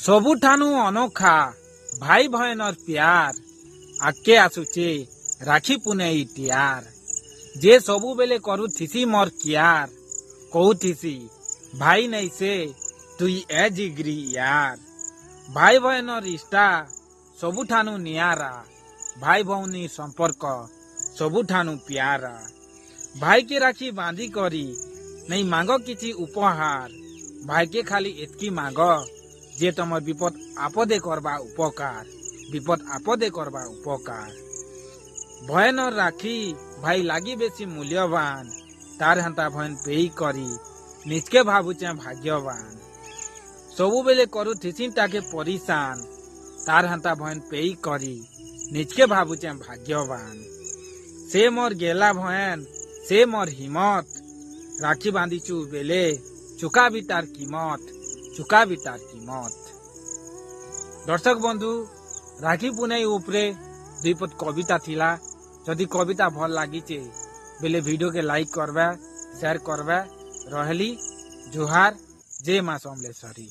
सबुठानु अनोखा भाई बहनर प्यार आके आसुचे राखी पुनेई तियार जे सबु बेले करुथिसी मोर कियार कहूथिसी भाई नहीं से तुई ए जिगरी यार भाई बहनर रिश्ता सबुठानु नियारा भाई भौनी संपर्क सबुठानु प्यारा भाई के राखी बांधी करी नहीं मांग किछि उपहार भाई के खाली एतकी मांग जे तुम विपद आपदे करबा उपकार विपद आपदे करबा उपकार भयनर राखी भाई लागी बेसी मूल्यवान तार हंता भयन पेई करी निजके भावुचे भाग्यवान सबु बेले करुथिसी ताके परिशान तार हंता भयन पेई करी निजके भावुचे भाग्यवान से मोर गेला भयन से मोर हिम्मत राखी बांधीचु बेले चुका भी तार कीमत चुका भी तार कीमत। दर्शक बंधु राखी पुनेई उपरे दुईपद कविता थिला जदि कविता भल लागिचे बेले वीडियो के लाइक करबा शेयर करबा रहली जुहार जय मां समलेश्वरी।